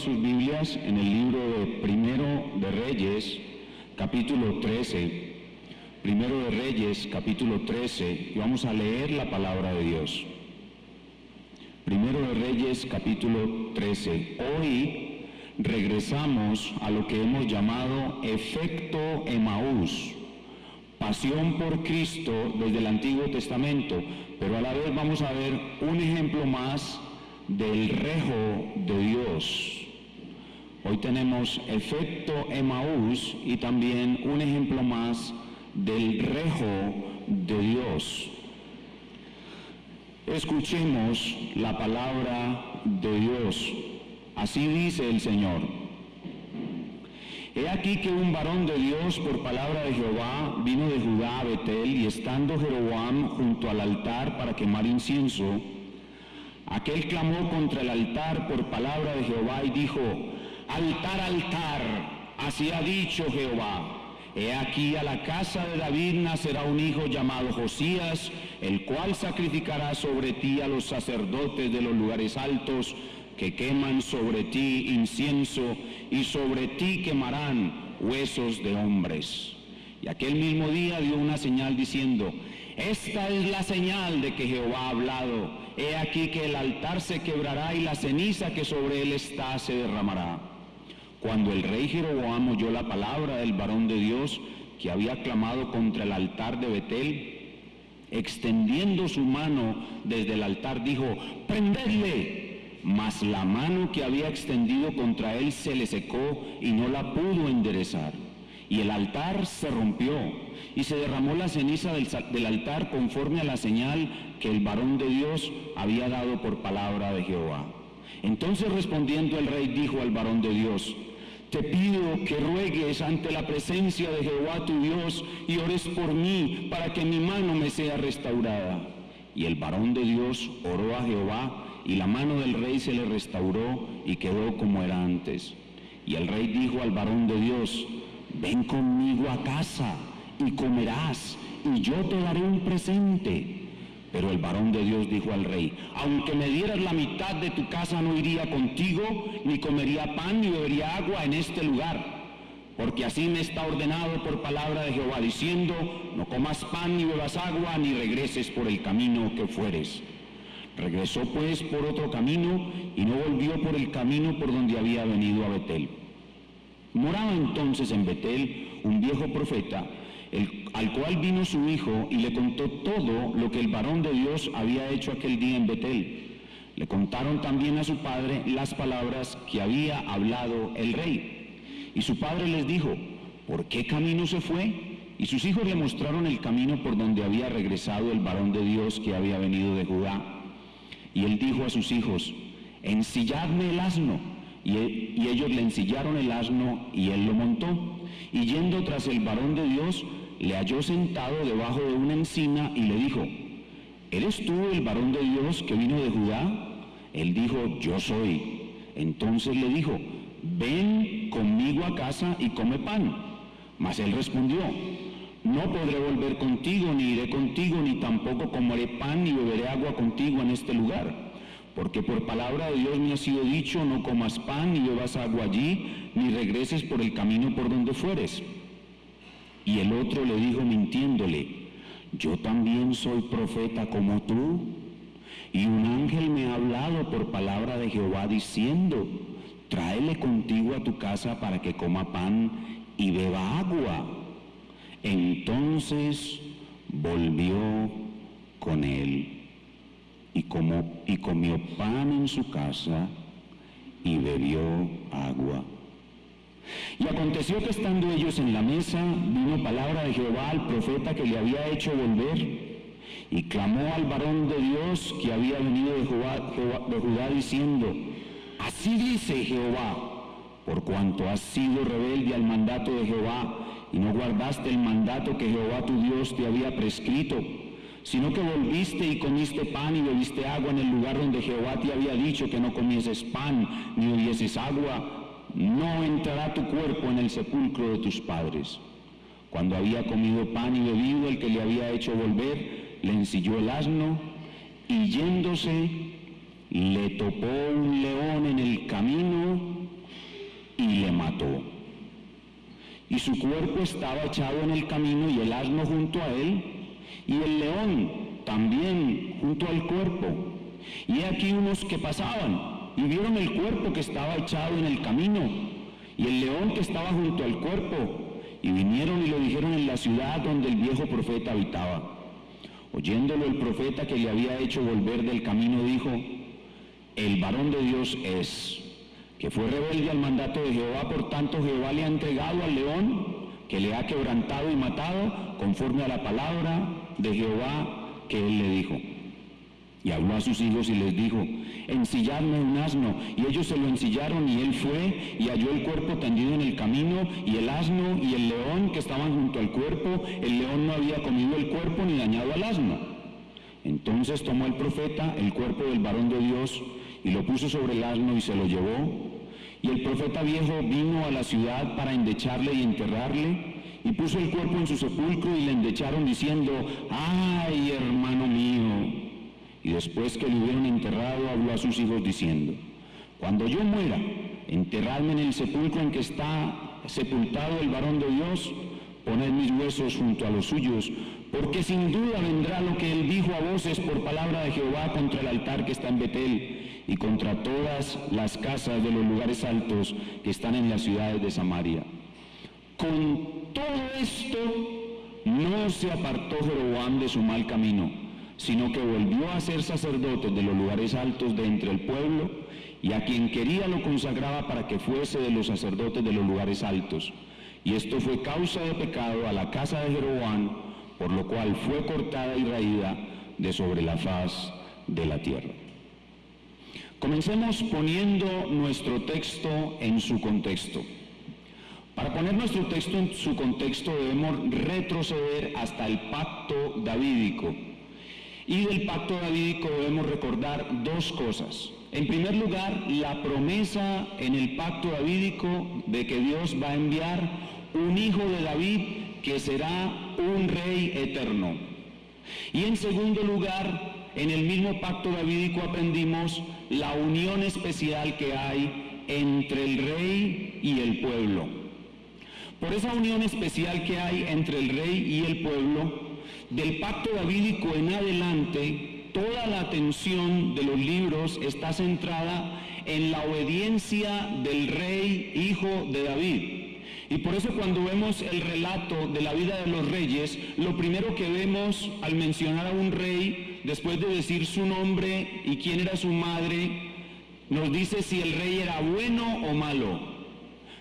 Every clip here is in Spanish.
sus Biblias en el libro de Primero de Reyes, capítulo 13. Primero de Reyes, capítulo 13, y vamos a leer la palabra de Dios. Primero de Reyes, capítulo 13. Hoy regresamos a lo que hemos llamado efecto Emaús, pasión por Cristo desde el Antiguo Testamento, pero a la vez vamos a ver un ejemplo más del rejo de Dios. Hoy tenemos efecto Emaús y también un ejemplo más del rejo de Dios. Escuchemos la palabra de Dios. Así dice el Señor: He aquí que un varón de Dios por palabra de Jehová vino de Judá a Betel, y estando Jeroboam junto al altar para quemar incienso, aquel clamó contra el altar por palabra de Jehová y dijo: Altar, altar, así ha dicho Jehová. He aquí a la casa de David nacerá un hijo llamado Josías, el cual sacrificará sobre ti a los sacerdotes de los lugares altos, que queman sobre ti incienso, y sobre ti quemarán huesos de hombres. Y aquel mismo día dio una señal diciendo: Esta es la señal de que Jehová ha hablado. He aquí que el altar se quebrará y la ceniza que sobre él está se derramará. Cuando el rey Jeroboam oyó la palabra del varón de Dios que había clamado contra el altar de Betel, extendiendo su mano desde el altar dijo: Prendedle. Mas la mano que había extendido contra él se le secó y no la pudo enderezar. Y el altar se rompió y se derramó la ceniza del altar conforme a la señal que el varón de Dios había dado por palabra de Jehová. Entonces respondiendo el rey dijo al varón de Dios: Te pido que ruegues ante la presencia de Jehová tu Dios y ores por mí para que mi mano me sea restaurada. Y el varón de Dios oró a Jehová, y la mano del rey se le restauró y quedó como era antes. Y el rey dijo al varón de Dios: Ven conmigo a casa y comerás, y yo te daré un presente. Pero el varón de Dios dijo al rey: Aunque me dieras la mitad de tu casa, no iría contigo, ni comería pan, ni bebería agua en este lugar. Porque así me está ordenado por palabra de Jehová, diciendo: No comas pan, ni bebas agua, ni regreses por el camino que fueres. Regresó pues por otro camino, y no volvió por el camino por donde había venido a Betel. Moraba entonces en Betel un viejo profeta, al cual vino su hijo y le contó todo lo que el varón de Dios había hecho aquel día en Betel. Le contaron también a su padre las palabras que había hablado el rey. Y su padre les dijo: ¿Por qué camino se fue? Y sus hijos le mostraron el camino por donde había regresado el varón de Dios que había venido de Judá. Y él dijo a sus hijos: Ensilladme el asno. Y ellos le ensillaron el asno, y él lo montó. Y yendo tras el varón de Dios, le halló sentado debajo de una encina, y le dijo: ¿Eres tú el varón de Dios que vino de Judá? Él dijo: Yo soy. Entonces le dijo: Ven conmigo a casa y come pan. Mas él respondió: No podré volver contigo, ni iré contigo, ni tampoco comeré pan, ni beberé agua contigo en este lugar. Porque por palabra de Dios me ha sido dicho: No comas pan, ni bebas agua allí, ni regreses por el camino por donde fueres. Y el otro le dijo mintiéndole: Yo también soy profeta como tú. Y un ángel me ha hablado por palabra de Jehová diciendo: Tráele contigo a tu casa para que coma pan y beba agua. Entonces volvió con él y comió pan en su casa y bebió agua. Y aconteció que estando ellos en la mesa, vino palabra de Jehová al profeta que le había hecho volver, y clamó al varón de Dios que había venido de Judá diciendo: Así dice Jehová, por cuanto has sido rebelde al mandato de Jehová, y no guardaste el mandato que Jehová tu Dios te había prescrito, sino que volviste y comiste pan y bebiste agua en el lugar donde Jehová te había dicho que no comieses pan ni bebieses agua, no entrará tu cuerpo en el sepulcro de tus padres. Cuando había comido pan y bebido, el que le había hecho volver le ensilló el asno, y yéndose le topó un león en el camino y le mató. Y su cuerpo estaba echado en el camino y el asno junto a él, y el león también junto al cuerpo. Y he aquí unos que pasaban y vieron el cuerpo que estaba echado en el camino y el león que estaba junto al cuerpo, y vinieron y lo dijeron en la ciudad donde el viejo profeta habitaba. Oyéndolo el profeta que le había hecho volver del camino dijo: el varón de Dios es, que fue rebelde al mandato de Jehová, por tanto Jehová le ha entregado al león, que le ha quebrantado y matado, conforme a la palabra de Jehová que él le dijo. Y habló a sus hijos y les dijo: ensilladme un asno. Y ellos se lo ensillaron, y él fue y halló el cuerpo tendido en el camino, y el asno y el león que estaban junto al cuerpo. El león no había comido el cuerpo ni dañado al asno. Entonces tomó el profeta el cuerpo del varón de Dios y lo puso sobre el asno y se lo llevó. Y el profeta viejo vino a la ciudad para endecharle y enterrarle, y puso el cuerpo en su sepulcro y le endecharon diciendo: ¡ay, hermano mío! Y después que lo hubieron enterrado, habló a sus hijos diciendo: cuando yo muera, enterradme en el sepulcro en que está sepultado el varón de Dios, poned mis huesos junto a los suyos, porque sin duda vendrá lo que él dijo a voces por palabra de Jehová contra el altar que está en Betel, y contra todas las casas de los lugares altos que están en las ciudades de Samaria. Con todo esto no se apartó Jeroboam de su mal camino, sino que volvió a ser sacerdote de los lugares altos de entre el pueblo, y a quien quería lo consagraba para que fuese de los sacerdotes de los lugares altos. Y esto fue causa de pecado a la casa de Jeroboam, por lo cual fue cortada y raída de sobre la faz de la tierra. Comencemos poniendo nuestro texto en su contexto. Para poner nuestro texto en su contexto debemos retroceder hasta el pacto davídico. Y del pacto davídico debemos recordar dos cosas. En primer lugar, la promesa en el pacto davídico de que Dios va a enviar un hijo de David que será un rey eterno. Y en segundo lugar, en el mismo pacto davídico aprendimos la unión especial que hay entre el rey y el pueblo. Por esa unión especial que hay entre el rey y el pueblo, del pacto davídico en adelante, toda la atención de los libros está centrada en la obediencia del rey hijo de David. Y por eso cuando vemos el relato de la vida de los reyes, lo primero que vemos al mencionar a un rey, después de decir su nombre y quién era su madre, nos dice si el rey era bueno o malo.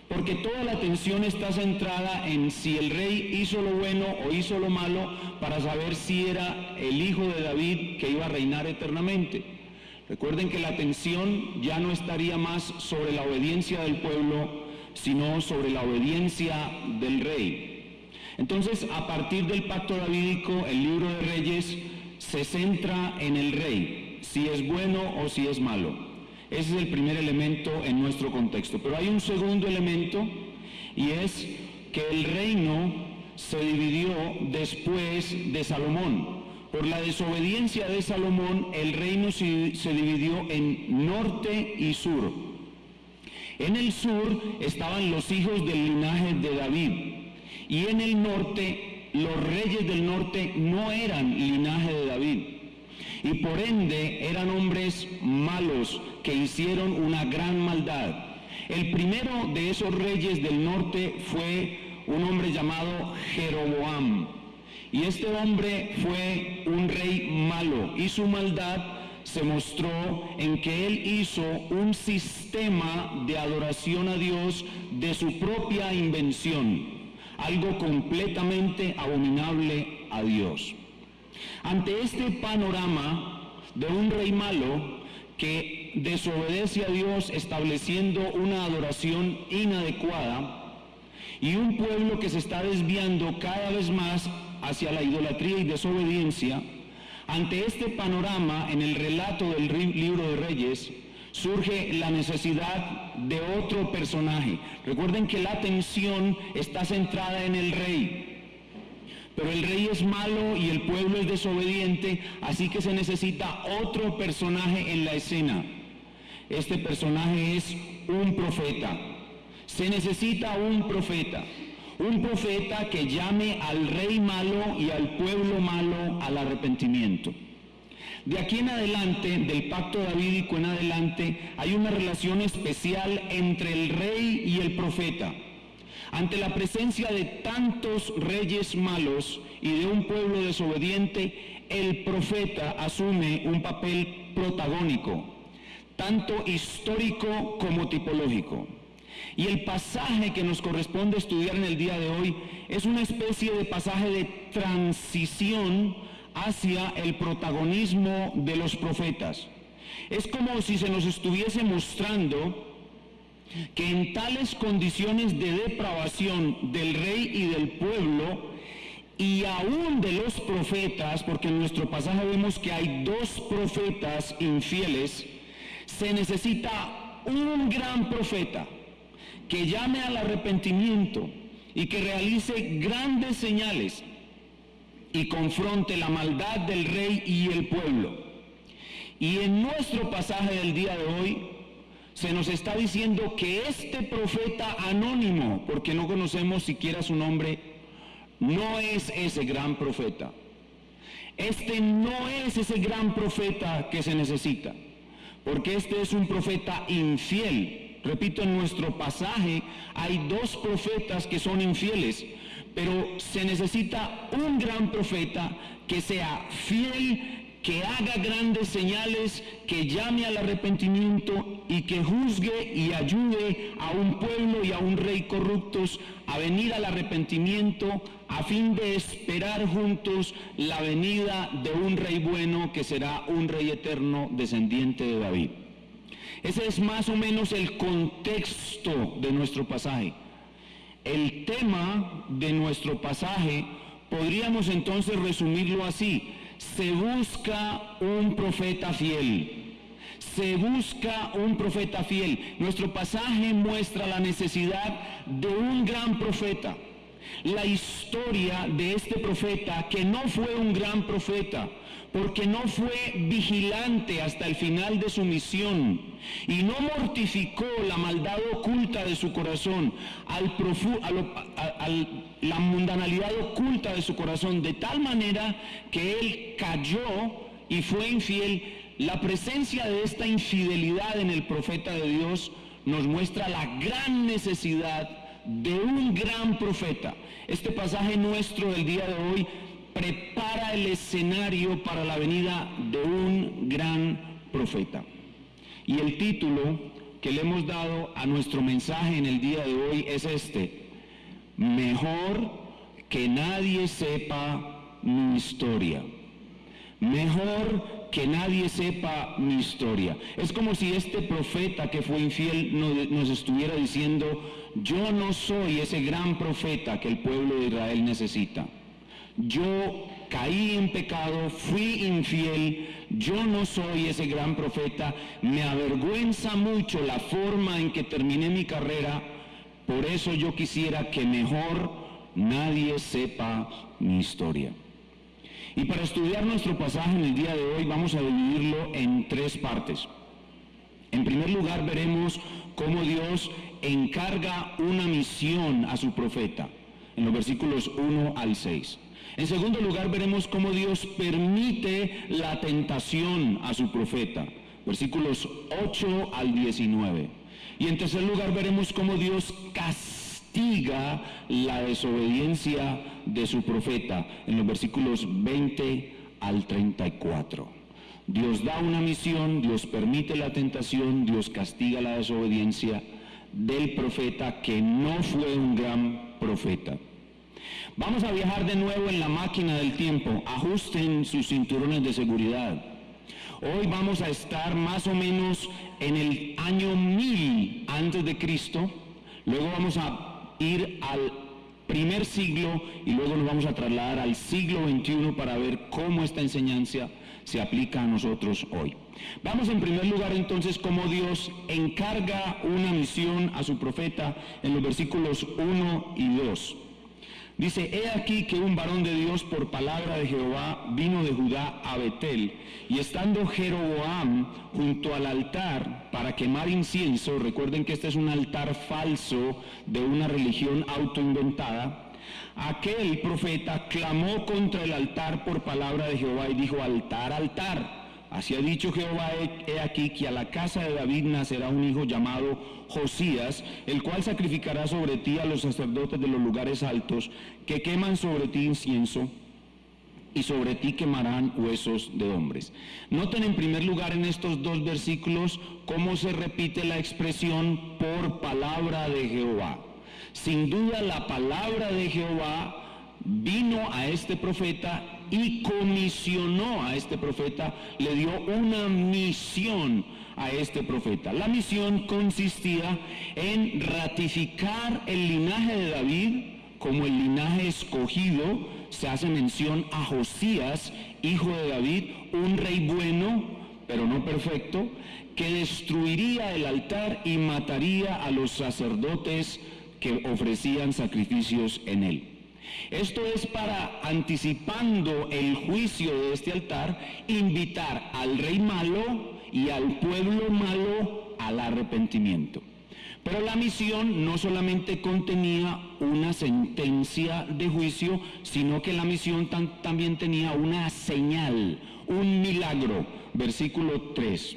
Porque toda la atención está centrada en si el rey hizo lo bueno o hizo lo malo, para saber si era el hijo de David que iba a reinar eternamente. Recuerden que la atención ya no estaría más sobre la obediencia del pueblo, sino sobre la obediencia del rey. Entonces, a partir del pacto davídico, el libro de Reyes se centra en el rey, si es bueno o si es malo. Ese es el primer elemento en nuestro contexto. Pero hay un segundo elemento, y es que el reino se dividió después de Salomón. Por la desobediencia de Salomón, el reino se dividió en norte y sur. En el sur estaban los hijos del linaje de David, y en el norte, los reyes del norte no eran linaje de David, y por ende eran hombres malos que hicieron una gran maldad. El primero de esos reyes del norte fue un hombre llamado Jeroboam, y este hombre fue un rey malo, y su maldad se mostró en que él hizo un sistema de adoración a Dios de su propia invención, algo completamente abominable a Dios. Ante este panorama de un rey malo que desobedece a Dios estableciendo una adoración inadecuada, y un pueblo que se está desviando cada vez más hacia la idolatría y desobediencia, ante este panorama, en el relato del libro de Reyes, surge la necesidad de otro personaje. Recuerden que la atención está centrada en el rey, pero el rey es malo y el pueblo es desobediente, así que se necesita otro personaje en la escena. Este personaje es un profeta. Se necesita un profeta que llame al rey malo y al pueblo malo al arrepentimiento. De aquí en adelante, del pacto davídico en adelante, hay una relación especial entre el rey y el profeta. Ante la presencia de tantos reyes malos y de un pueblo desobediente, el profeta asume un papel protagónico, tanto histórico como tipológico. Y el pasaje que nos corresponde estudiar en el día de hoy es una especie de pasaje de transición hacia el protagonismo de los profetas. Es como si se nos estuviese mostrando que en tales condiciones de depravación del rey y del pueblo, y aún de los profetas, porque en nuestro pasaje vemos que hay dos profetas infieles, se necesita un gran profeta que llame al arrepentimiento y que realice grandes señales y confronte la maldad del rey y el pueblo. Y en nuestro pasaje del día de hoy se nos está diciendo que este profeta anónimo, porque no conocemos siquiera su nombre, no es ese gran profeta. Este no es ese gran profeta que se necesita, porque este es un profeta infiel. Repito, en nuestro pasaje hay dos profetas que son infieles, pero se necesita un gran profeta que sea fiel, que haga grandes señales, que llame al arrepentimiento y que juzgue y ayude a un pueblo y a un rey corruptos a venir al arrepentimiento a fin de esperar juntos la venida de un rey bueno que será un rey eterno descendiente de David. Ese es más o menos el contexto de nuestro pasaje. El tema de nuestro pasaje podríamos entonces resumirlo así: se busca un profeta fiel. Se busca un profeta fiel. Nuestro pasaje muestra la necesidad de un gran profeta. La historia de este profeta, que no fue un gran profeta, porque no fue vigilante hasta el final de su misión y no mortificó la maldad oculta de su corazón, la mundanalidad oculta de su corazón, de tal manera que él cayó y fue infiel. La presencia de esta infidelidad en el profeta de Dios nos muestra la gran necesidad de un gran profeta. Este pasaje nuestro del día de hoy prepara el escenario para la venida de un gran profeta. Y el título que le hemos dado a nuestro mensaje en el día de hoy es este: mejor que nadie sepa mi historia. Mejor que nadie sepa mi historia. Es como si este profeta que fue infiel nos estuviera diciendo: yo no soy ese gran profeta que el pueblo de Israel necesita. Yo caí en pecado, fui infiel, yo no soy ese gran profeta, me avergüenza mucho la forma en que terminé mi carrera, por eso yo quisiera que mejor nadie sepa mi historia. Y para estudiar nuestro pasaje en el día de hoy vamos a dividirlo en tres partes. En primer lugar veremos cómo Dios encarga una misión a su profeta, en los versículos 1 al 6. En segundo lugar veremos cómo Dios permite la tentación a su profeta, versículos 8 al 19. Y en tercer lugar veremos cómo Dios castiga la desobediencia de su profeta, en los versículos 20 al 34. Dios da una misión, Dios permite la tentación, Dios castiga la desobediencia del profeta que no fue un gran profeta. Vamos a viajar de nuevo en la máquina del tiempo. Ajusten sus cinturones de seguridad. Hoy vamos a estar más o menos en el año 1000 antes de Cristo. Luego vamos a ir al primer siglo y luego nos vamos a trasladar al siglo XXI para ver cómo esta enseñanza se aplica a nosotros hoy. Vamos en primer lugar entonces cómo Dios encarga una misión a su profeta en los versículos 1 y 2. Dice, he aquí que un varón de Dios por palabra de Jehová vino de Judá a Betel, y estando Jeroboam junto al altar para quemar incienso, recuerden que este es un altar falso de una religión autoinventada, aquel profeta clamó contra el altar por palabra de Jehová y dijo, altar, altar. Así ha dicho Jehová, he aquí que a la casa de David nacerá un hijo llamado Josías, el cual sacrificará sobre ti a los sacerdotes de los lugares altos, que queman sobre ti incienso, y sobre ti quemarán huesos de hombres. Noten en primer lugar en estos dos versículos cómo se repite la expresión por palabra de Jehová. Sin duda la palabra de Jehová vino a este profeta y comisionó a este profeta, le dio una misión a este profeta. La misión consistía en ratificar el linaje de David como el linaje escogido. Se hace mención a Josías, hijo de David, un rey bueno, pero no perfecto, que destruiría el altar y mataría a los sacerdotes que ofrecían sacrificios en él. Esto es para, anticipando el juicio de este altar, invitar al rey malo y al pueblo malo al arrepentimiento. Pero la misión no solamente contenía una sentencia de juicio, sino que la misión también tenía una señal, un milagro. Versículo 3.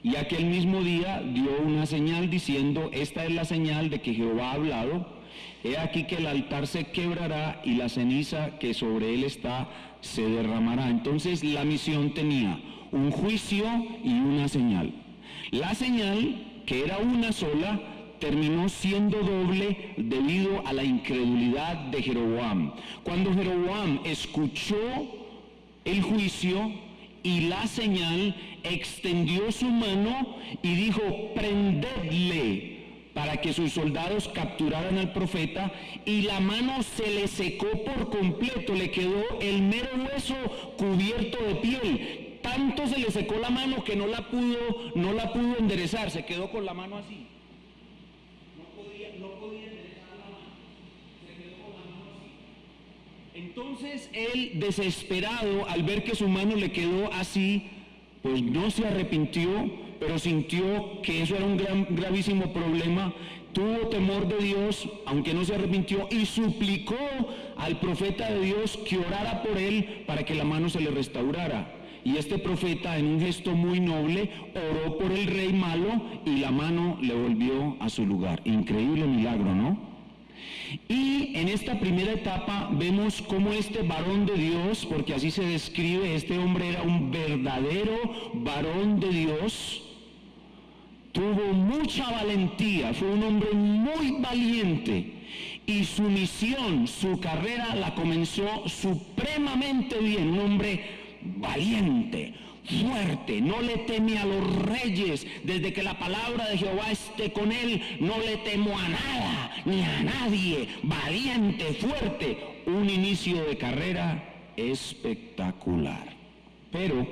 Y aquel mismo día dio una señal diciendo, esta es la señal de que Jehová ha hablado. He aquí que el altar se quebrará y la ceniza que sobre él está se derramará. Entonces la misión tenía un juicio y una señal. La señal, que era una sola, terminó siendo doble debido a la incredulidad de Jeroboam. Cuando Jeroboam escuchó el juicio y la señal, extendió su mano y dijo, prendedle, para que sus soldados capturaran al profeta, y la mano se le secó por completo, le quedó el mero hueso cubierto de piel. Tanto se le secó la mano que no la pudo enderezar, se quedó con la mano así. No podía enderezar la mano, se quedó con la mano así. Entonces él, desesperado, al ver que su mano le quedó así, pues no se arrepintió, pero sintió que eso era un gravísimo problema, tuvo temor de Dios, aunque no se arrepintió, y suplicó al profeta de Dios que orara por él para que la mano se le restaurara. Y este profeta, en un gesto muy noble, oró por el rey malo y la mano le volvió a su lugar. Increíble milagro, ¿no? Y en esta primera etapa vemos cómo este varón de Dios, porque así se describe, este hombre era un verdadero varón de Dios, tuvo mucha valentía, fue un hombre muy valiente, y su misión, su carrera la comenzó supremamente bien, un hombre valiente, fuerte, no le teme a los reyes. Desde que la palabra de Jehová esté con él, no le temo a nada ni a nadie. Valiente, fuerte, un inicio de carrera espectacular. Pero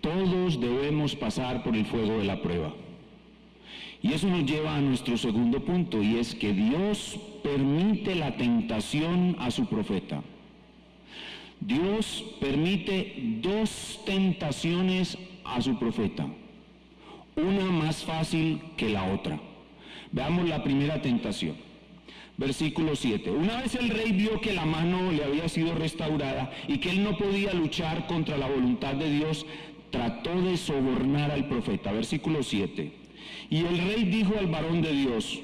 todos debemos pasar por el fuego de la prueba, y eso nos lleva a nuestro segundo punto, y es que Dios permite la tentación a su profeta. Dios permite dos tentaciones a su profeta, una más fácil que la otra. Veamos la primera tentación. Versículo 7. Una vez el rey vio que la mano le había sido restaurada y que él no podía luchar contra la voluntad de Dios, trató de sobornar al profeta. Versículo 7. Y el rey dijo al varón de Dios,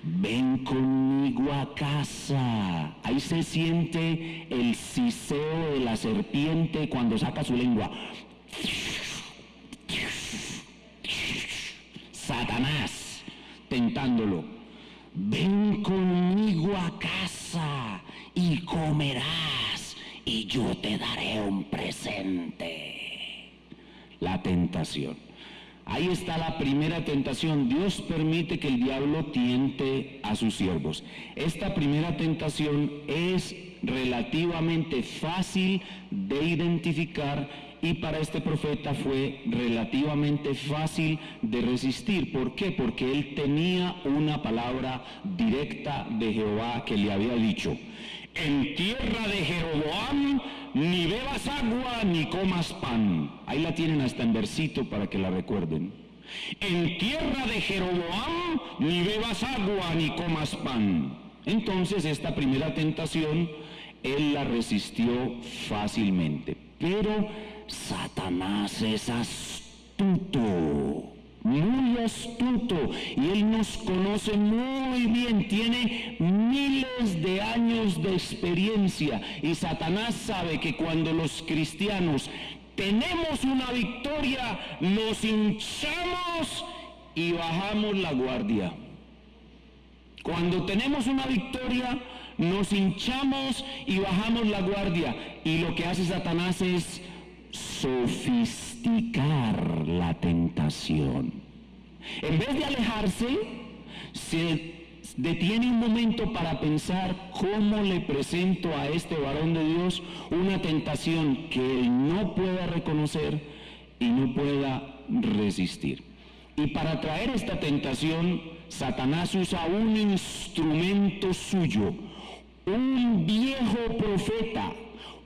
ven conmigo a casa. Ahí se siente el siseo de la serpiente cuando saca su lengua. Satanás tentándolo. Ven conmigo a casa y comerás y yo te daré un presente. La tentación. Ahí está la primera tentación. Dios permite que el diablo tiente a sus siervos. Esta primera tentación es relativamente fácil de identificar y para este profeta fue relativamente fácil de resistir. ¿Por qué? Porque él tenía una palabra directa de Jehová que le había dicho: en tierra de Jeroboam ni bebas agua ni comas pan. Ahí la tienen hasta en versito para que la recuerden. En tierra de Jeroboam ni bebas agua ni comas pan. Entonces esta primera tentación él la resistió fácilmente. Pero Satanás es astuto, muy astuto, y él nos conoce muy bien, tiene miles de años de experiencia, y Satanás sabe que cuando los cristianos tenemos una victoria, nos hinchamos y bajamos la guardia. Cuando tenemos una victoria, nos hinchamos y bajamos la guardia, y lo que hace Satanás es sofisticar la tentación. En vez de alejarse, se detiene un momento para pensar cómo le presento a este varón de Dios una tentación que él no pueda reconocer y no pueda resistir. Y para traer esta tentación, Satanás usa un instrumento suyo, un viejo profeta,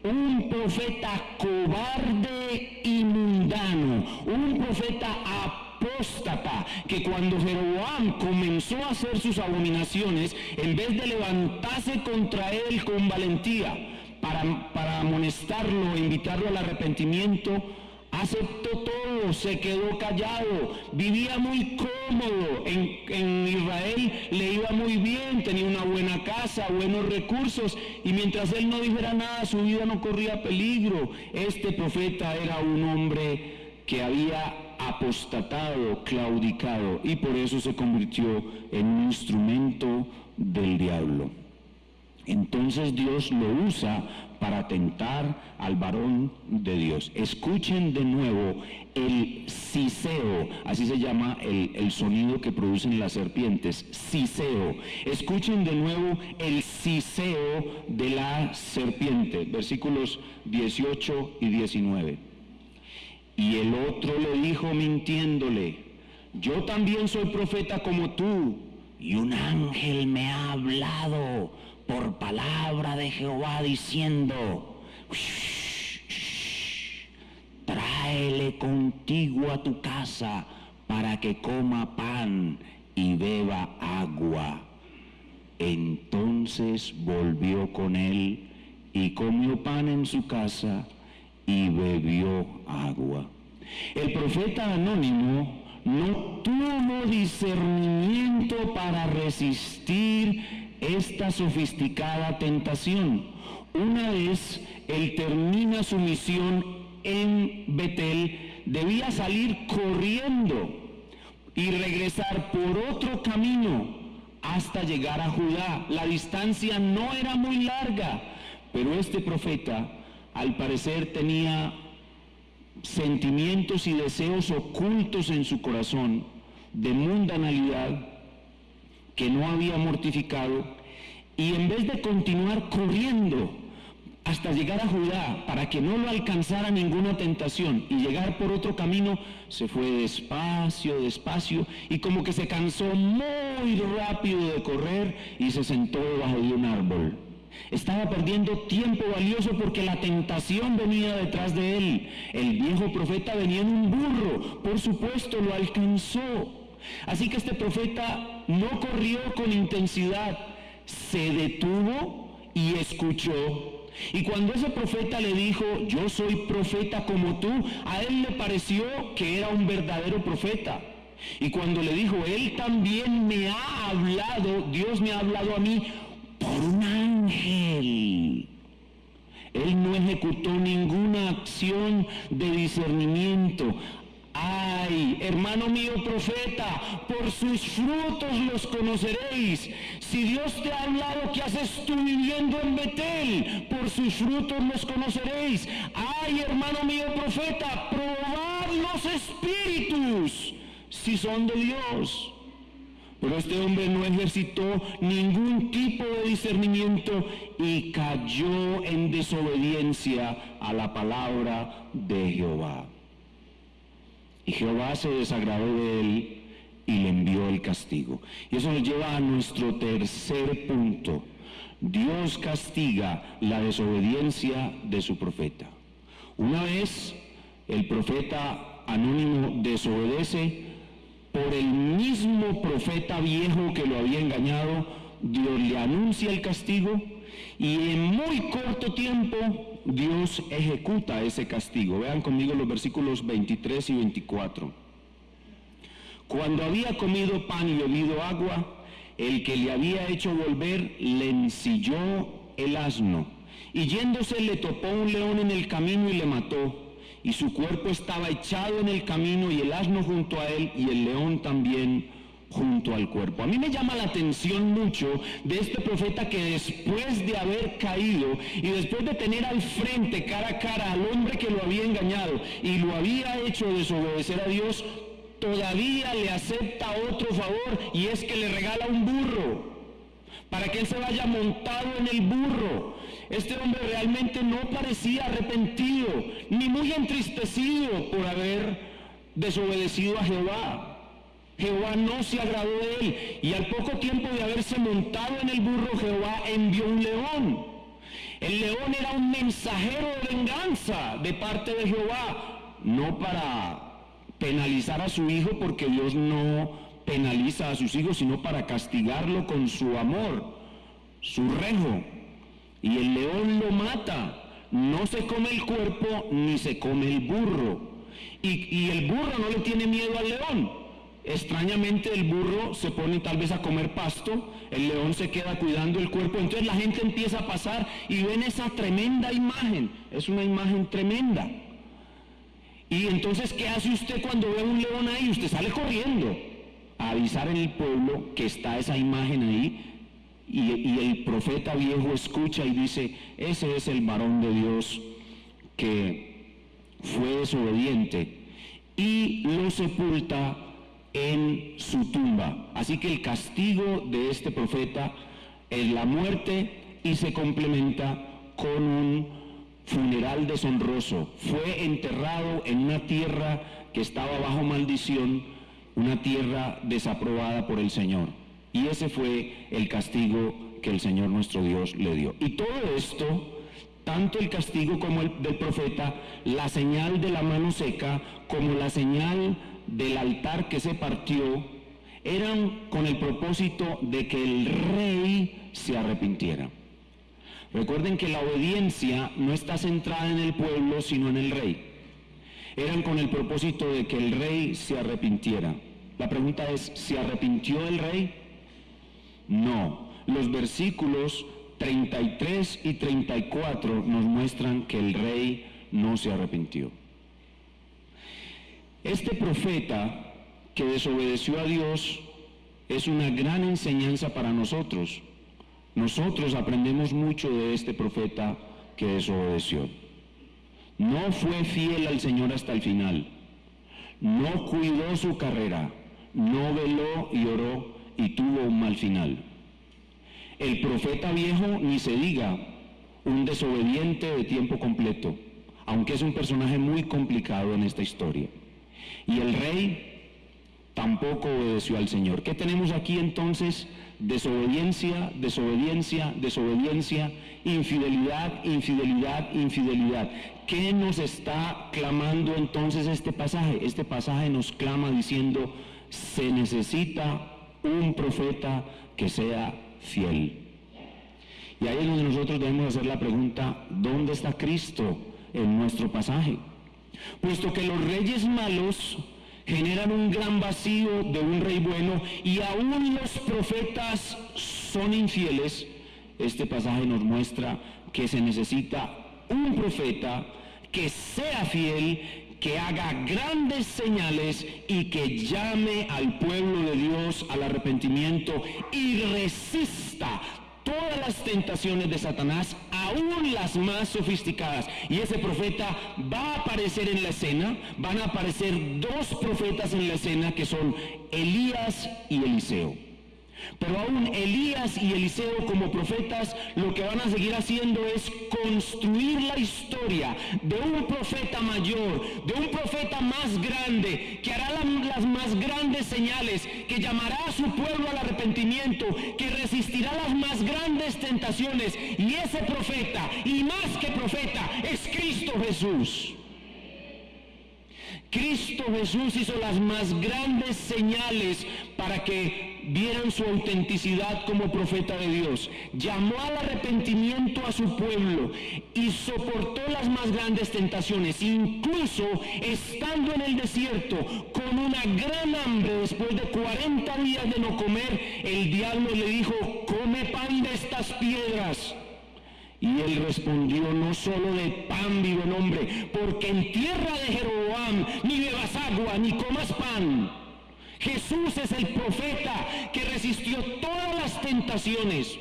un profeta cobarde y mundano, un profeta apóstata, que cuando Jeroboam comenzó a hacer sus abominaciones, en vez de levantarse contra él con valentía para amonestarlo e invitarlo al arrepentimiento, aceptó todo, se quedó callado, vivía muy cómodo, en Israel le iba muy bien, tenía una buena casa, buenos recursos, y mientras él no dijera nada, su vida no corría peligro. Este profeta era un hombre que había apostatado, claudicado, y por eso se convirtió en un instrumento del diablo. Entonces Dios lo usa para tentar al varón de Dios. Escuchen de nuevo el siseo, así se llama el sonido que producen las serpientes, siseo. Escuchen de nuevo el siseo de la serpiente, versículos 18 y 19. Y el otro le dijo mintiéndole: yo también soy profeta como tú, y un ángel me ha hablado por palabra de Jehová diciendo: tráele contigo a tu casa para que coma pan y beba agua. Entonces volvió con él y comió pan en su casa y bebió agua. El profeta anónimo no tuvo discernimiento para resistir esta sofisticada tentación. Una vez él termina su misión en Betel, debía salir corriendo y regresar por otro camino hasta llegar a Judá. La distancia no era muy larga, pero este profeta al parecer tenía sentimientos y deseos ocultos en su corazón de mundanalidad que no había mortificado, y en vez de continuar corriendo hasta llegar a Judá para que no lo alcanzara ninguna tentación y llegar por otro camino, se fue despacio, despacio, y como que se cansó muy rápido de correr y se sentó debajo de un árbol. Estaba perdiendo tiempo valioso porque la tentación venía detrás de él. El viejo profeta venía en un burro, por supuesto lo alcanzó. Así que este profeta no corrió con intensidad, se detuvo y escuchó. Y cuando ese profeta le dijo: yo soy profeta como tú, a él le pareció que era un verdadero profeta. Y cuando le dijo: él también me ha hablado, Dios me ha hablado a mí por un ángel. Él no ejecutó ninguna acción de discernimiento. Ay, hermano mío profeta, por sus frutos los conoceréis. Si Dios te ha hablado, ¿qué haces tú viviendo en Betel? Por sus frutos los conoceréis. Ay, hermano mío profeta, probad los espíritus si son de Dios, Pero este hombre no ejercitó ningún tipo de discernimiento y cayó en desobediencia a la palabra de Jehová. Y Jehová se desagradó de él y le envió el castigo. Y eso nos lleva a nuestro tercer punto. Dios castiga la desobediencia de su profeta. Una vez el profeta anónimo desobedece, por el mismo profeta viejo que lo había engañado, Dios le anuncia el castigo y en muy corto tiempo Dios ejecuta ese castigo. Vean conmigo los versículos 23 y 24. Cuando había comido pan y bebido agua, el que le había hecho volver le ensilló el asno, y yéndose le topó un león en el camino y le mató. Y su cuerpo estaba echado en el camino y el asno junto a él y el león también junto al cuerpo. A mí me llama la atención mucho de este profeta que después de haber caído y después de tener al frente cara a cara al hombre que lo había engañado y lo había hecho desobedecer a Dios, todavía le acepta otro favor, y es que le regala un burro para que él se vaya montado en el burro. Este hombre realmente no parecía arrepentido ni muy entristecido por haber desobedecido a Jehová. Jehová no se agradó de él, y al poco tiempo de haberse montado en el burro, Jehová envió un león. El león era un mensajero de venganza de parte de Jehová, no para penalizar a su hijo, porque Dios no penaliza a sus hijos, sino para castigarlo con su amor, su rejo. Y el león lo mata, no se come el cuerpo ni se come el burro. Y el burro no le tiene miedo al león. Extrañamente el burro se pone tal vez a comer pasto, el león se queda cuidando el cuerpo. Entonces la gente empieza a pasar y ven esa tremenda imagen. Es una imagen tremenda. Y entonces, ¿qué hace usted cuando ve un león ahí? Usted sale corriendo a avisar en el pueblo que está esa imagen ahí, y el profeta viejo escucha y dice: ese es el varón de Dios que fue desobediente, y lo sepulta en su tumba. Así que el castigo de este profeta es la muerte, y se complementa con un funeral deshonroso. Fue enterrado en una tierra que estaba bajo maldición, una tierra desaprobada por el Señor. Y ese fue el castigo que el Señor nuestro Dios le dio. Y todo esto, tanto el castigo como el del profeta, la señal de la mano seca, como la señal del altar que se partió, eran con el propósito de que el rey se arrepintiera. Recuerden que la obediencia no está centrada en el pueblo, sino en el rey. Eran con el propósito de que el rey se arrepintiera. La pregunta es: ¿se arrepintió el rey? No. Los versículos 33 y 34 nos muestran que el rey no se arrepintió. Este profeta que desobedeció a Dios es una gran enseñanza para nosotros. Nosotros aprendemos mucho de este profeta que desobedeció. No fue fiel al Señor hasta el final. No cuidó su carrera. No veló y oró, y tuvo un mal final. El profeta viejo, ni se diga, un desobediente de tiempo completo, aunque es un personaje muy complicado en esta historia. Y el rey tampoco obedeció al Señor. ¿Qué tenemos aquí entonces? Desobediencia, desobediencia, desobediencia, infidelidad, infidelidad, infidelidad. ¿Qué nos está clamando entonces este pasaje? Este pasaje nos clama diciendo: se necesita un profeta que sea fiel. Y ahí es donde nosotros debemos hacer la pregunta: ¿dónde está Cristo en nuestro pasaje? Puesto que los reyes malos generan un gran vacío de un rey bueno, y aún los profetas son infieles, este pasaje nos muestra que se necesita un profeta que sea fiel, que haga grandes señales y que llame al pueblo de Dios al arrepentimiento y resista todas las tentaciones de Satanás, aún las más sofisticadas. Y ese profeta va a aparecer en la escena. Van a aparecer dos profetas en la escena, que son Elías y Eliseo. Pero aún Elías y Eliseo como profetas lo que van a seguir haciendo es construir la historia de un profeta mayor, de un profeta más grande, que hará las más grandes señales, que llamará a su pueblo al arrepentimiento, que resistirá las más grandes tentaciones. Y ese profeta, y más que profeta, es Cristo Jesús. Cristo Jesús hizo las más grandes señales para que vieran su autenticidad como profeta de Dios. Llamó al arrepentimiento a su pueblo y soportó las más grandes tentaciones. Incluso estando en el desierto con una gran hambre, después de 40 días de no comer, el diablo le dijo: come pan de estas piedras. Y él respondió: no solo de pan vive el hombre, porque en tierra de Jeroboam ni bebas agua ni comas pan. Jesús es el profeta que resistió todas las tentaciones,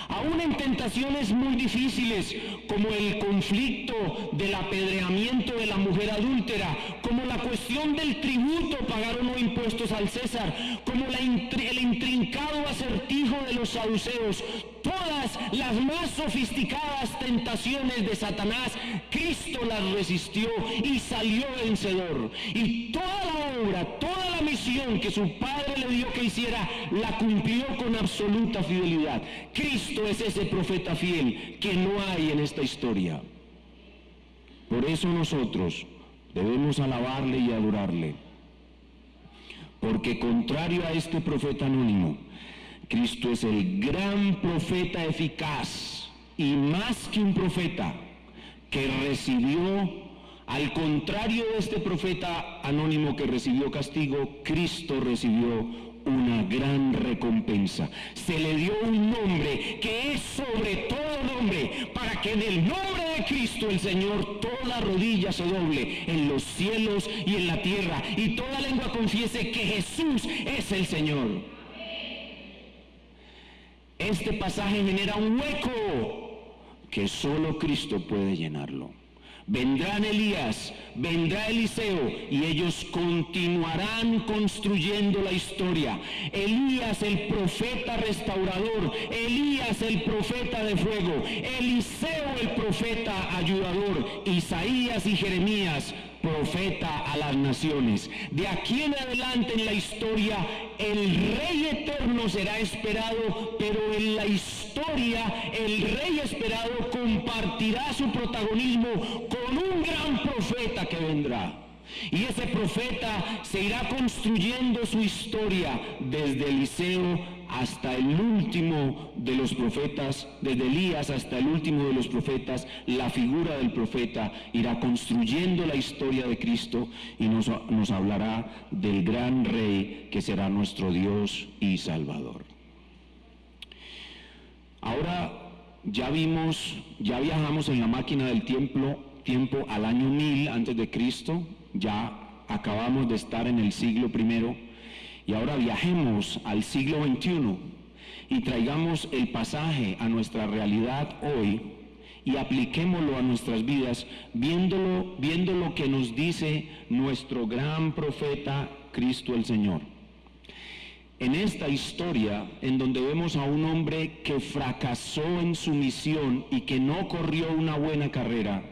aún en tentaciones muy difíciles, como el conflicto del apedreamiento de la mujer adúltera, como la cuestión del tributo, pagar o no impuestos al César, como el intrincado acertijo de los saduceos. Todas las más sofisticadas tentaciones de Satanás, Cristo las resistió y salió vencedor. Y toda la obra, toda la misión que su Padre le dio que hiciera, la cumplió con absoluta fidelidad. Cristo es ese profeta fiel que no hay en esta historia. Por eso nosotros debemos alabarle y adorarle, porque contrario a este profeta anónimo, Cristo es el gran profeta eficaz y más que un profeta que recibió, al contrario de este profeta anónimo que recibió castigo, Cristo recibió una gran recompensa. Se le dio un nombre que es sobre todo nombre, para que en el nombre de Cristo el Señor toda rodilla se doble en los cielos y en la tierra, y toda lengua confiese que Jesús es el Señor. Este pasaje genera un hueco que solo Cristo puede llenarlo. Vendrán Elías, vendrá Eliseo, y ellos continuarán construyendo la historia. Elías el profeta restaurador, Elías el profeta de fuego, Eliseo el profeta ayudador, Isaías y Jeremías profeta a las naciones. De aquí en adelante en la historia el Rey eterno será esperado, pero en la historia el Rey esperado compartirá su protagonismo con un gran profeta que vendrá. Y ese profeta se irá construyendo su historia desde Eliseo hasta el último de los profetas, desde Elías hasta el último de los profetas. La figura del profeta irá construyendo la historia de Cristo y nos hablará del gran Rey que será nuestro Dios y Salvador. Ahora ya viajamos en la máquina del tiempo al año 1000 antes de Cristo. Ya acabamos de estar en el siglo I. Y ahora viajemos al siglo XXI y traigamos el pasaje a nuestra realidad hoy y apliquémoslo a nuestras vidas, viendo lo que nos dice nuestro gran profeta Cristo el Señor. En esta historia, en donde vemos a un hombre que fracasó en su misión y que no corrió una buena carrera,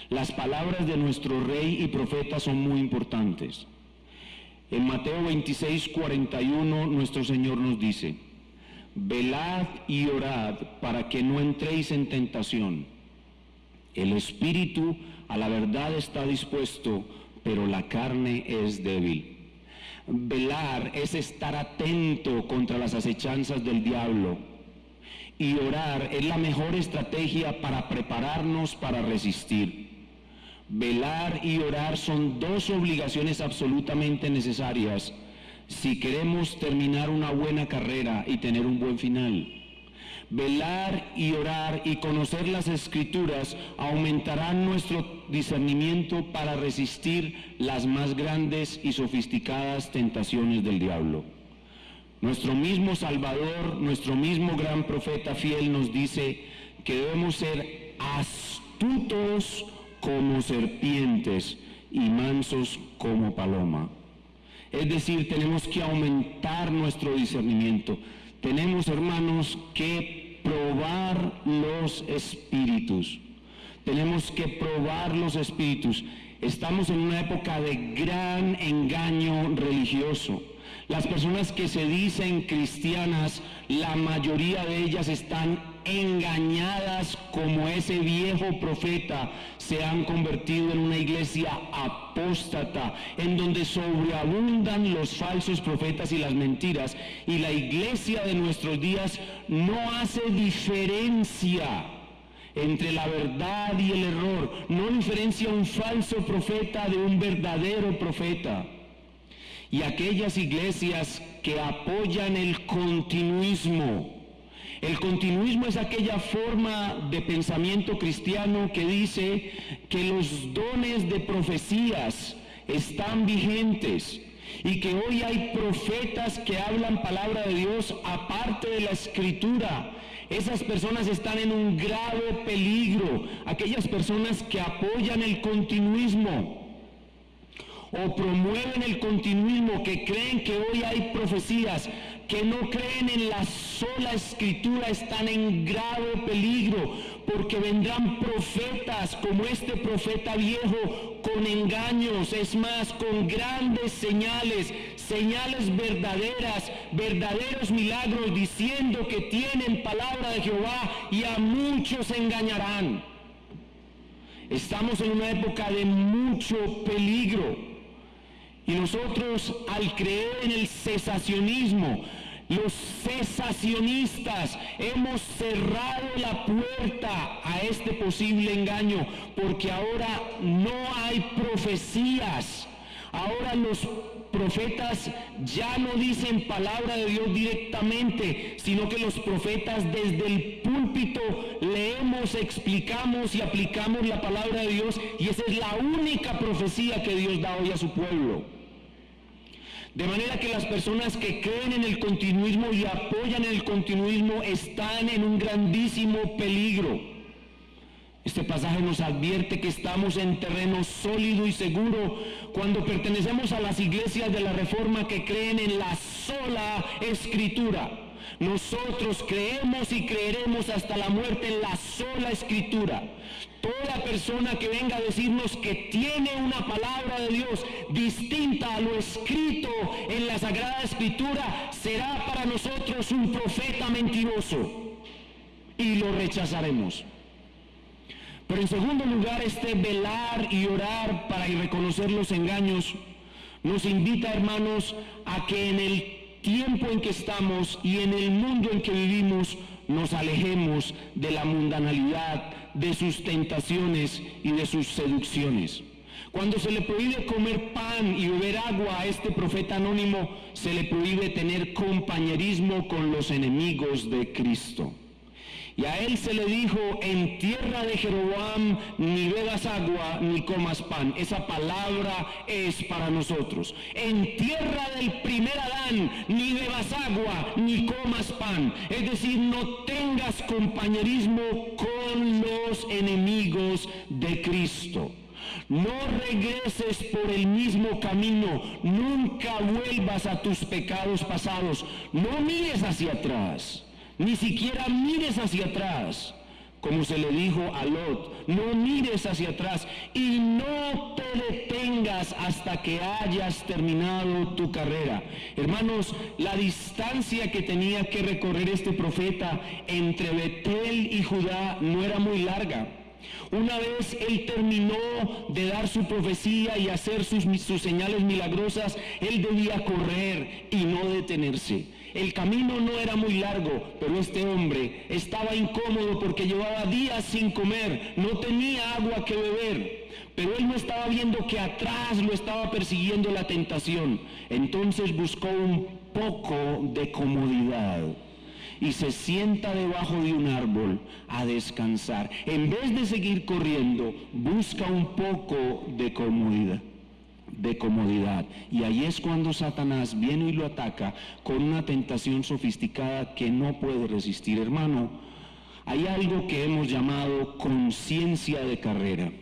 las palabras de nuestro Rey y profeta son muy importantes. En Mateo 26:41 nuestro Señor nos dice: velad y orad para que no entréis en tentación. El espíritu a la verdad está dispuesto, pero la carne es débil. Velar es estar atento contra las acechanzas del diablo, y orar es la mejor estrategia para prepararnos para resistir. Velar y orar son dos obligaciones absolutamente necesarias si queremos terminar una buena carrera y tener un buen final. Velar y orar y conocer las Escrituras aumentarán nuestro discernimiento para resistir las más grandes y sofisticadas tentaciones del diablo. Nuestro mismo Salvador, nuestro mismo gran profeta fiel nos dice que debemos ser astutos como serpientes y mansos como paloma. Es decir, tenemos que aumentar nuestro discernimiento, tenemos, hermanos, que probar los espíritus. Tenemos que probar los espíritus. Estamos en una época de gran engaño religioso. Las personas que se dicen cristianas, la mayoría de ellas están engañadas como ese viejo profeta. Se han convertido en una iglesia apóstata, en donde sobreabundan los falsos profetas y las mentiras. Y la iglesia de nuestros días no hace diferencia entre la verdad y el error. No diferencia un falso profeta de un verdadero profeta. Y aquellas iglesias que apoyan el continuismo. El continuismo es aquella forma de pensamiento cristiano que dice que los dones de profecías están vigentes y que hoy hay profetas que hablan palabra de Dios aparte de la Escritura. Esas personas están en un grave peligro. Aquellas personas que apoyan el continuismo o promueven el continuismo, que creen que hoy hay profecías, que no creen en la sola Escritura, están en grave peligro, porque vendrán profetas como este profeta viejo con engaños, es más, con grandes señales verdaderas, verdaderos milagros, diciendo que tienen palabra de Jehová, y a muchos engañarán. Estamos en una época de mucho peligro. Y nosotros, al creer en el cesacionismo, los cesacionistas, hemos cerrado la puerta a este posible engaño, porque ahora no hay profecías. Ahora los profetas ya no dicen palabra de Dios directamente, sino que los profetas desde el púlpito leemos, explicamos y aplicamos la palabra de Dios, y esa es la única profecía que Dios da hoy a su pueblo. De manera que las personas que creen en el continuismo y apoyan el continuismo están en un grandísimo peligro. Este pasaje nos advierte que estamos en terreno sólido y seguro cuando pertenecemos a las iglesias de la Reforma que creen en la sola Escritura. Nosotros creemos y creeremos hasta la muerte en la sola Escritura. Toda persona que venga a decirnos que tiene una palabra de Dios distinta a lo escrito en la Sagrada Escritura será para nosotros un profeta mentiroso, y lo rechazaremos. Pero en segundo lugar, este velar y orar para reconocer los engaños nos invita, hermanos, a que en el tiempo en que estamos y en el mundo en que vivimos nos alejemos de la mundanalidad, de sus tentaciones y de sus seducciones. Cuando se le prohíbe comer pan y beber agua a este profeta anónimo, se le prohíbe tener compañerismo con los enemigos de Cristo. Y a él se le dijo: en tierra de Jeroboam ni bebas agua ni comas pan. Esa palabra es para nosotros. En tierra del primer Adán ni bebas agua ni comas pan. Es decir, no tengas compañerismo con los enemigos de Cristo. No regreses por el mismo camino. Nunca vuelvas a tus pecados pasados. No mires hacia atrás. Ni siquiera mires hacia atrás, como se le dijo a Lot. No mires hacia atrás y no te detengas hasta que hayas terminado tu carrera. Hermanos, la distancia que tenía que recorrer este profeta entre Betel y Judá no era muy larga. Una vez él terminó de dar su profecía y hacer sus señales milagrosas, él debía correr y no detenerse. El camino no era muy largo, pero este hombre estaba incómodo porque llevaba días sin comer, no tenía agua que beber, pero él no estaba viendo que atrás lo estaba persiguiendo la tentación. Entonces buscó un poco de comodidad y se sienta debajo de un árbol a descansar. En vez de seguir corriendo, busca un poco de comodidad. Y ahí es cuando Satanás viene y lo ataca con una tentación sofisticada que no puede resistir. Hermano, hay algo que hemos llamado conciencia de carrera.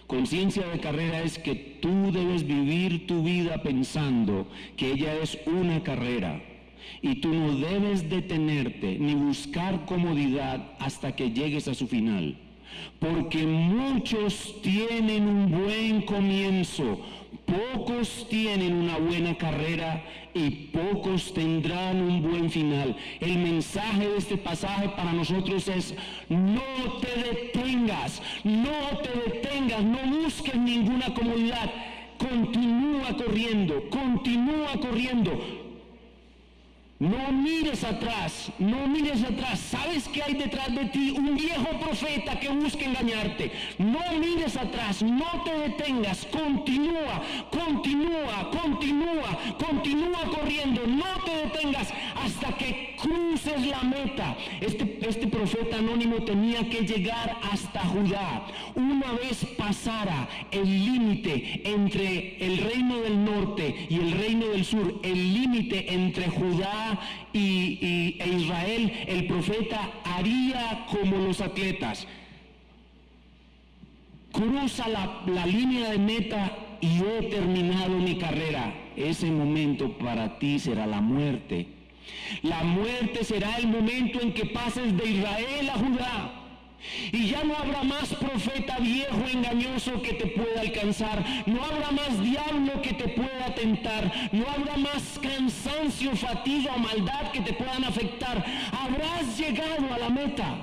Conciencia de carrera es que tú debes vivir tu vida pensando que ella es una carrera. y tú no debes detenerte ni buscar comodidad hasta que llegues a su final. Porque muchos tienen un buen comienzo, pocos tienen una buena carrera y pocos tendrán un buen final. El mensaje de este pasaje para nosotros es: no te detengas, no te detengas, no busques ninguna comodidad. Continúa corriendo, continúa corriendo. No mires atrás, no mires atrás. ¿Sabes que hay detrás de ti? Un viejo profeta que busca engañarte. No mires atrás, no te detengas. Continúa, continúa, continúa, continúa corriendo. No te detengas hasta que cruces la meta. Este profeta anónimo tenía que llegar hasta Judá. Una vez pasara el límite entre el reino del norte y el reino del sur, el límite entre Judá e Israel, el profeta haría como los atletas: cruza la línea de meta y he terminado mi carrera. Ese momento para ti será la muerte. La muerte será el momento en que pases de Israel a Judá. Y ya no habrá más profeta viejo engañoso que te pueda alcanzar. No habrá más diablo que te pueda tentar. No habrá más cansancio, fatiga o maldad que te puedan afectar. Habrás llegado a la meta.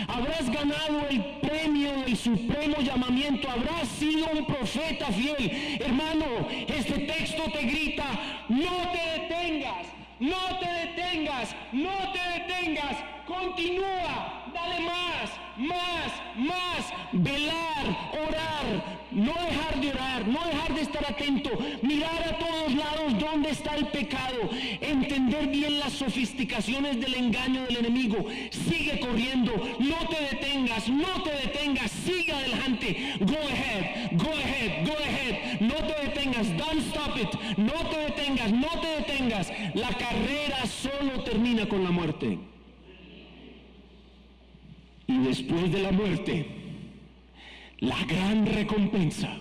Habrás ganado el premio del supremo llamamiento. Habrás sido un profeta fiel. Hermano, este texto te grita: no te detengas, no te detengas, no te detengas. Continúa, dale más, velar, orar, no dejar de orar, no dejar de estar atento, mirar a todos lados dónde está el pecado, entender bien las sofisticaciones del engaño del enemigo. Sigue corriendo, no te detengas, sigue adelante. Go ahead, go ahead, go ahead. No te detengas, don't stop it. No te detengas, no te detengas. La carrera solo termina con la muerte. Y después de la muerte, la gran recompensa.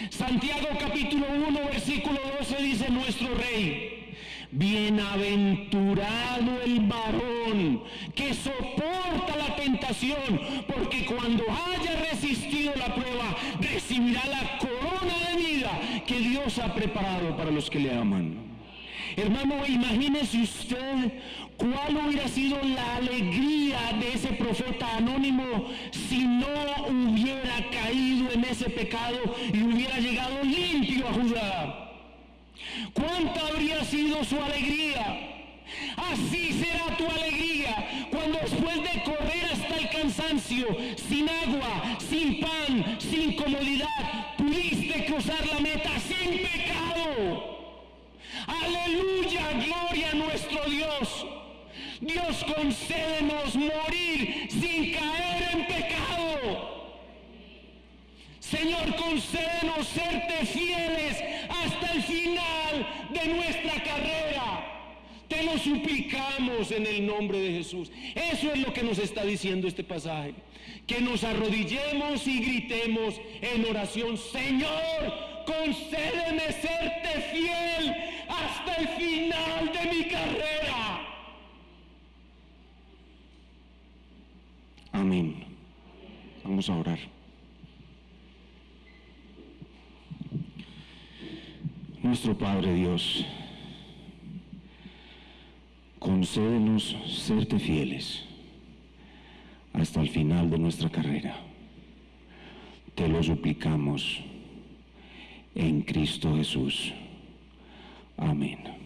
Santiago capítulo 1 versículo 12 dice nuestro Rey: bienaventurado el varón que soporta la tentación, porque cuando haya resistido la prueba, recibirá la corona de vida que Dios ha preparado para los que le aman. Hermano, imagínese usted cuál hubiera sido la alegría de ese profeta anónimo si no hubiera caído en ese pecado y hubiera llegado limpio a Judá. ¿Cuánta habría sido su alegría? Así será tu alegría cuando después de correr hasta el cansancio, sin agua, sin pan, sin comodidad, pudiste cruzar la meta sin pecado. Aleluya, gloria a nuestro Dios. Dios, concédenos morir sin caer en pecado. Señor, concédenos serte fieles hasta el final de nuestra carrera. Te lo suplicamos en el nombre de Jesús. Eso es lo que nos está diciendo este pasaje. Que nos arrodillemos y gritemos en oración: Señor, concédeme serte fiel hasta el final de mi carrera. Amén. Vamos a orar. Nuestro Padre Dios, concédenos serte fieles hasta el final de nuestra carrera. Te lo suplicamos en Cristo Jesús. Amén.